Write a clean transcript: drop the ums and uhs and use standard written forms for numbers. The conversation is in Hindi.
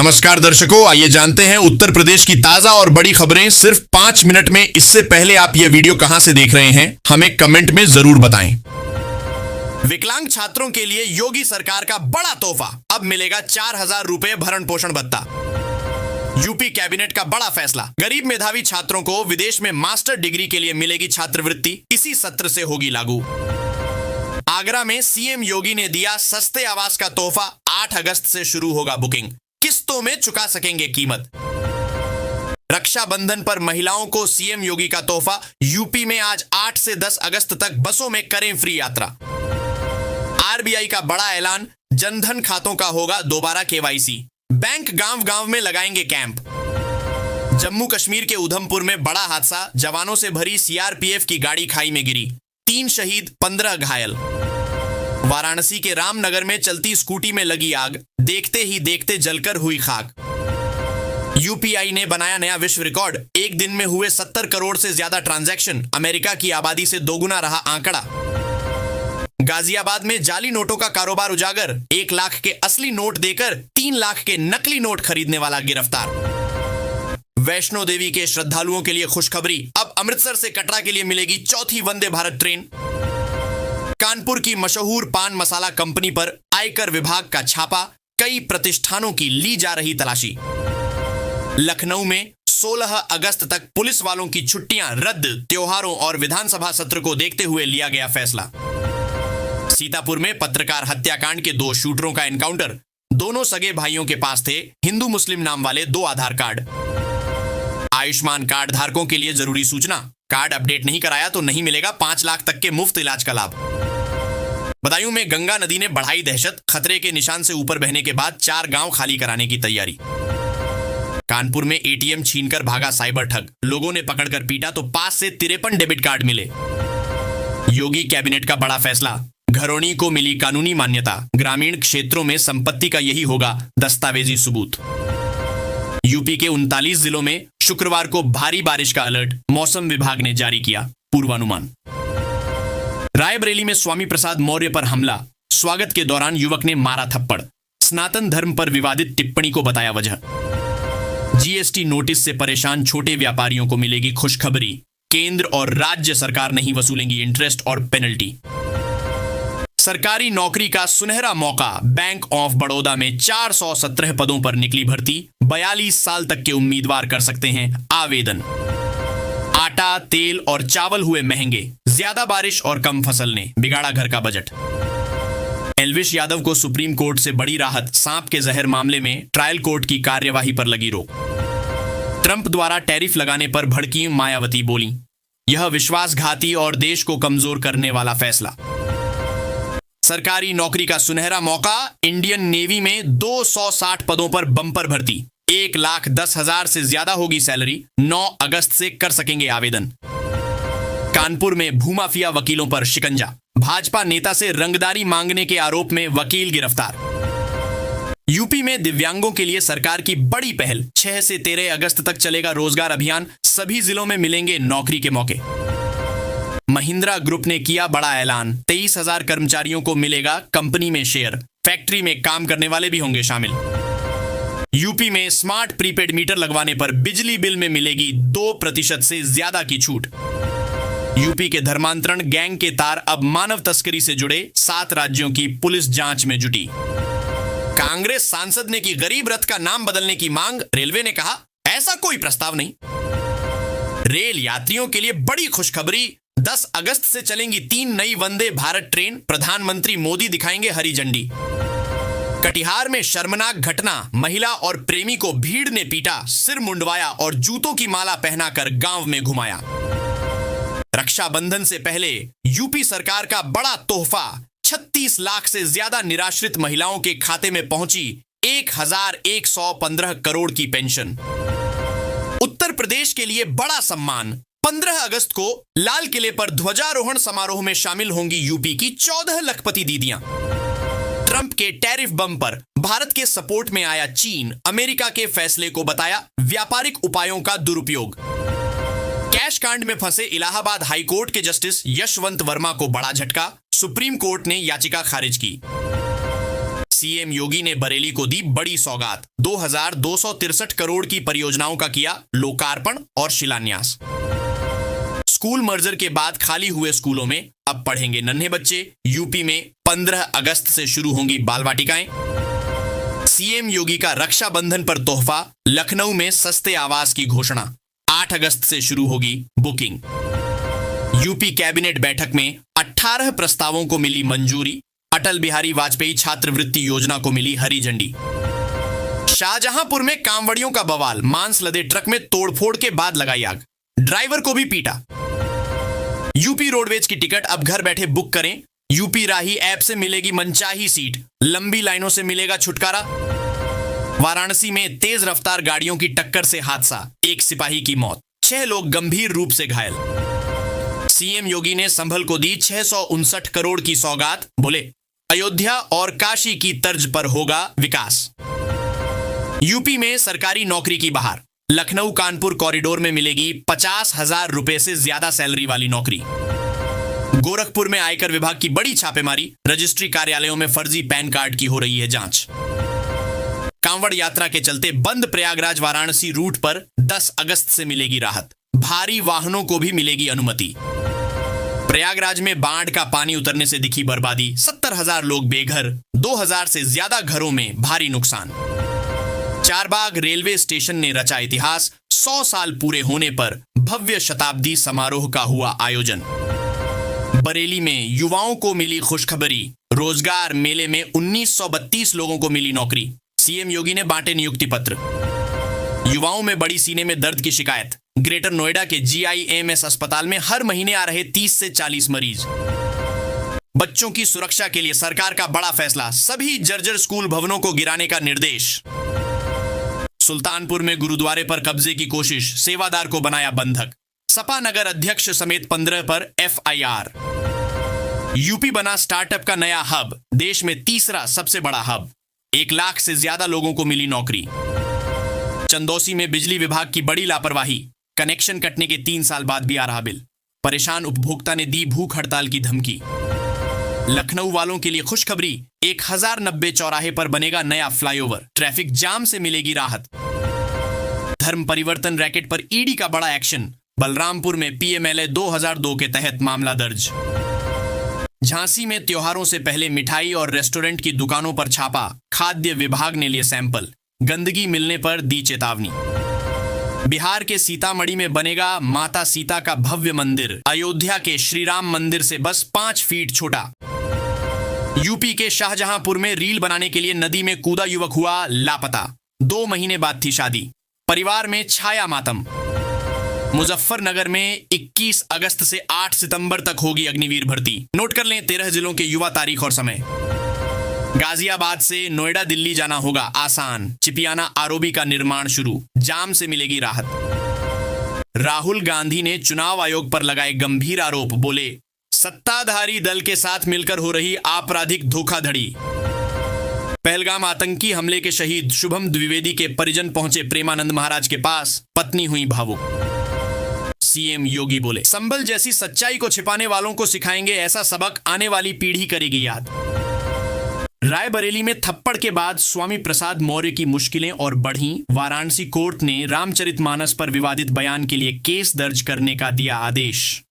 नमस्कार दर्शकों, आइए जानते हैं उत्तर प्रदेश की ताजा और बड़ी खबरें सिर्फ 5 मिनट में। इससे पहले आप यह वीडियो कहां से देख रहे हैं, हमें कमेंट में जरूर बताएं। विकलांग छात्रों के लिए योगी सरकार का बड़ा तोहफा, अब मिलेगा 4,000 रुपए भरण पोषण भत्ता। यूपी कैबिनेट का बड़ा फैसला, गरीब मेधावी छात्रों को विदेश में मास्टर डिग्री के लिए मिलेगी छात्रवृत्ति, इसी सत्र से होगी लागू। आगरा में सीएम योगी ने दिया सस्ते आवास का तोहफा, 8 अगस्त से शुरू होगा बुकिंग, किस्तों में चुका सकेंगे कीमत। रक्षाबंधन पर महिलाओं को सीएम योगी का तोहफा, यूपी में आज 8 से 10 अगस्त तक बसों में करें फ्री यात्रा। आरबीआई का बड़ा ऐलान, जनधन खातों का होगा दोबारा केवाईसी, बैंक गांव गांव में लगाएंगे कैंप। जम्मू कश्मीर के उधमपुर में बड़ा हादसा, जवानों से भरी सीआरपीएफ की गाड़ी खाई में गिरी, 3 शहीद 15 घायल। वाराणसी के रामनगर में चलती स्कूटी में लगी आग, देखते ही देखते जलकर हुई खाक। यूपीआई ने बनाया नया विश्व रिकॉर्ड, एक दिन में हुए 70 करोड़ से ज्यादा ट्रांजैक्शन, अमेरिका की आबादी से दोगुना रहा आंकड़ा। गाजियाबाद में जाली नोटों का कारोबार उजागर, 1 लाख के असली नोट देकर 3 लाख के नकली नोट खरीदने वाला गिरफ्तार। वैष्णो देवी के श्रद्धालुओं के लिए खुशखबरी, अब अमृतसर से कटरा के लिए मिलेगी 4थी वंदे भारत ट्रेन। कानपुर की मशहूर पान मसाला कंपनी पर आयकर विभाग का छापा, कई प्रतिष्ठानों की ली जा रही तलाशी। लखनऊ में 16 अगस्त तक पुलिस वालों की छुट्टियां रद्द, त्योहारों और विधानसभा सत्र को देखते हुए लिया गया फैसला। सीतापुर में पत्रकार हत्याकांड के 2 शूटरों का एनकाउंटर, दोनों सगे भाइयों के पास थे हिंदू मुस्लिम नाम वाले 2 आधार कार्ड। आयुष्मान कार्ड धारकों के लिए जरूरी सूचना, कार्ड अपडेट नहीं कराया तो नहीं मिलेगा 5 लाख तक के मुफ्त इलाज का लाभ। बदायूं में गंगा नदी ने बढ़ाई दहशत, खतरे के निशान से ऊपर बहने के बाद 4 गांव खाली कराने की तैयारी। कानपुर में एटीएम छीनकर भागा साइबर ठग, लोगों ने पकड़कर पीटा तो पास से 53 डेबिट कार्ड मिले। योगी कैबिनेट का बड़ा फैसला, घरौनी को मिली कानूनी मान्यता, ग्रामीण क्षेत्रों में संपत्ति का यही होगा दस्तावेजी सबूत। यूपी के 39 जिलों में शुक्रवार को भारी बारिश का अलर्ट, मौसम विभाग ने जारी किया पूर्वानुमान। रायबरेली में स्वामी प्रसाद मौर्य पर हमला, स्वागत के दौरान युवक ने मारा थप्पड़, सनातन धर्म पर विवादित टिप्पणी को बताया वजह। जीएसटी नोटिस से परेशान छोटे व्यापारियों को मिलेगी खुशखबरी, केंद्र और राज्य सरकार नहीं वसूलेंगी इंटरेस्ट और पेनल्टी। सरकारी नौकरी का सुनहरा मौका, बैंक ऑफ बड़ौदा में 417 पदों पर निकली भर्ती, 42 साल तक के उम्मीदवार कर सकते हैं आवेदन। आटा, तेल और चावल हुए महंगे, ज्यादा बारिश और कम फसल ने बिगाड़ा घर का बजट। एल्विश यादव को सुप्रीम कोर्ट से बड़ी राहत, सांप के जहर मामले में ट्रायल कोर्ट की कार्यवाही पर लगी रोक। ट्रंप द्वारा टैरिफ लगाने पर भड़की मायावती बोली, यह विश्वासघाती और देश को कमजोर करने वाला फैसला। सरकारी नौकरी का सुनहरा मौका, इंडियन नेवी में 260 पदों पर बम्पर भर्ती, 1,10,000 से ज्यादा होगी सैलरी, 9 अगस्त से कर सकेंगे आवेदन। कानपुर में भूमाफिया वकीलों पर शिकंजा, भाजपा नेता से रंगदारी मांगने के आरोप में वकील गिरफ्तार। यूपी में दिव्यांगों के लिए सरकार की बड़ी पहल, 6 से 13 अगस्त तक चलेगा रोजगार अभियान, सभी जिलों में मिलेंगे नौकरी के मौके। महिंद्रा ग्रुप ने किया बड़ा ऐलान, 23,000 कर्मचारियों को मिलेगा कंपनी में शेयर, फैक्ट्री में काम करने वाले भी होंगे शामिल। यूपी में स्मार्ट प्रीपेड मीटर लगवाने पर बिजली बिल में मिलेगी 2% से ज्यादा की छूट। यूपी के धर्मांतरण गैंग के तार अब मानव तस्करी से जुड़े, 7 राज्यों की पुलिस जांच में जुटी। कांग्रेस सांसद ने की गरीब रथ का नाम बदलने की मांग, रेलवे ने कहा ऐसा कोई प्रस्ताव नहीं। रेल यात्रियों के लिए बड़ी खुशखबरी, 10 अगस्त से चलेंगी 3 नई वंदे भारत ट्रेन, प्रधानमंत्री मोदी दिखाएंगे हरी झंडी। कटिहार में शर्मनाक घटना, महिला और प्रेमी को भीड़ ने पीटा, सिर मुंडवाया और जूतों की माला पहनाकर गांव में घुमाया। रक्षाबंधन से पहले यूपी सरकार का बड़ा तोहफा, 36 लाख से ज्यादा निराश्रित महिलाओं के खाते में पहुंची 1,115 करोड़ की पेंशन। उत्तर प्रदेश के लिए बड़ा सम्मान, 15 अगस्त को लाल किले पर ध्वजारोहण समारोह में शामिल होंगी यूपी की 14 लखपति दीदियां। ट्रंप के टैरिफ बम पर भारत के सपोर्ट में आया चीन, अमेरिका के फैसले को बताया व्यापारिक उपायों का दुरुपयोग। कैश कांड में फंसे इलाहाबाद हाईकोर्ट के जस्टिस यशवंत वर्मा को बड़ा झटका, सुप्रीम कोर्ट ने याचिका खारिज की। सीएम योगी ने बरेली को दी बड़ी सौगात, 2263 करोड़ की परियोजनाओं का किया लोकार्पण और शिलान्यास। स्कूल मर्जर के बाद खाली हुए स्कूलों में अब पढ़ेंगे नन्हे बच्चे। यूपी में 15 अगस्त से शुरू होंगी बाल वाटिकाएं। सीएम योगी का रक्षाबंधन पर तोहफा, लखनऊ में सस्ते आवास की घोषणा, 8 अगस्त से शुरू होगी बुकिंग। यूपी कैबिनेट बैठक में 18 प्रस्तावों को मिली मंजूरी, अटल बिहारी वाजपेयी छात्रवृत्ति योजना को मिली हरी झंडी। शाहजहांपुर में कांवड़ियों का बवाल, मांस लदे ट्रक में तोड़फोड़ के बाद लगाई आग, ड्राइवर को भी पीटा। यूपी रोडवेज की टिकट अब घर बैठे बुक करें। यूपी राही ऐप से मिलेगी मनचाही सीट, लंबी लाइनों से मिलेगा छुटकारा। वाराणसी में तेज रफ्तार गाड़ियों की टक्कर से हादसा, 1 सिपाही की मौत, 6 लोग गंभीर रूप से घायल। सीएम योगी ने संभल को दी 659 करोड़ की सौगात, बोले अयोध्या और काशी की तर्ज पर होगा विकास। यूपी में सरकारी नौकरी की बहार, लखनऊ कानपुर कॉरिडोर में मिलेगी 50,000 रुपए से ज्यादा सैलरी वाली नौकरी। गोरखपुर में आयकर विभाग की बड़ी छापेमारी, रजिस्ट्री कार्यालयों में फर्जी पैन कार्ड की हो रही है जांच। कांवड़ यात्रा के चलते बंद प्रयागराज वाराणसी रूट पर 10 अगस्त से मिलेगी राहत, भारी वाहनों को भी मिलेगी अनुमति। प्रयागराज में बाढ़ का पानी उतरने से दिखी बर्बादी, 70,000 लोग बेघर, 2,000 से ज्यादा घरों में भारी नुकसान। चारबाग रेलवे स्टेशन ने रचा इतिहास, 100 साल पूरे होने पर भव्य शताब्दी समारोह का हुआ आयोजन। बरेली में युवाओं को मिली खुशखबरी, रोजगार मेले में 1932 लोगों को मिली नौकरी। सीएम योगी ने बांटे नियुक्ति पत्र। युवाओं में बड़ी सीने में दर्द की शिकायत, ग्रेटर नोएडा के GIMS अस्पताल में हर महीने आ रहे 30 से 40 मरीज। बच्चों की सुरक्षा के लिए सरकार का बड़ा फैसला, सभी जर्जर स्कूल भवनों को गिराने का निर्देश। सुल्तानपुर में गुरुद्वारे पर कब्जे की कोशिश, सेवादार को बनाया बंधक, सपा नगर अध्यक्ष समेत 15 पर FIR। यूपी बना स्टार्टअप का नया हब, देश में तीसरा सबसे बड़ा हब, 1 लाख से ज्यादा लोगों को मिली नौकरी। चंदौसी में बिजली विभाग की बड़ी लापरवाही, कनेक्शन कटने के 3 साल बाद भी आ रहा बिल, परेशान उपभोक्ता ने दी भूख हड़ताल की धमकी। लखनऊ वालों के लिए खुशखबरी, 1090 चौराहे पर बनेगा नया फ्लाईओवर, ट्रैफिक जाम से मिलेगी राहत। धर्म परिवर्तन रैकेट पर ईडी का बड़ा एक्शन, बलरामपुर में PMLA 2002 के तहत मामला दर्ज। झांसी में त्योहारों से पहले मिठाई और रेस्टोरेंट की दुकानों पर छापा, खाद्य विभाग ने लिए सैंपल, गंदगी मिलने पर दी चेतावनी। बिहार के सीतामढ़ी में बनेगा माता सीता का भव्य मंदिर, अयोध्या के श्री राम मंदिर से बस 5 फीट छोटा। यूपी के शाहजहांपुर में रील बनाने के लिए नदी में कूदा युवक हुआ लापता, 2 महीने बाद थी शादी, परिवार में छाया मातम। मुजफ्फरनगर में 21 अगस्त से 8 सितंबर तक होगी अग्निवीर भर्ती, नोट कर लें 13 जिलों के युवा, तारीख और समय। गाजियाबाद से नोएडा दिल्ली जाना होगा आसान, चिपियाना ROB का निर्माण शुरू, जाम से मिलेगी राहत। राहुल गांधी ने चुनाव आयोग पर लगाए गंभीर आरोप, बोले सत्ताधारी दल के साथ मिलकर हो रही आपराधिक धोखाधड़ी। पहलगाम आतंकी हमले के शहीद शुभम द्विवेदी के परिजन पहुंचे प्रेमानंद महाराज के पास, पत्नी हुई भावुक। सीएम योगी बोले संभल जैसी सच्चाई को छिपाने वालों को सिखाएंगे ऐसा सबक, आने वाली पीढ़ी करेगी याद। रायबरेली में थप्पड़ के बाद स्वामी प्रसाद मौर्य की मुश्किलें और बढ़ी, वाराणसी कोर्ट ने रामचरितमानस पर विवादित बयान के लिए केस दर्ज करने का दिया आदेश।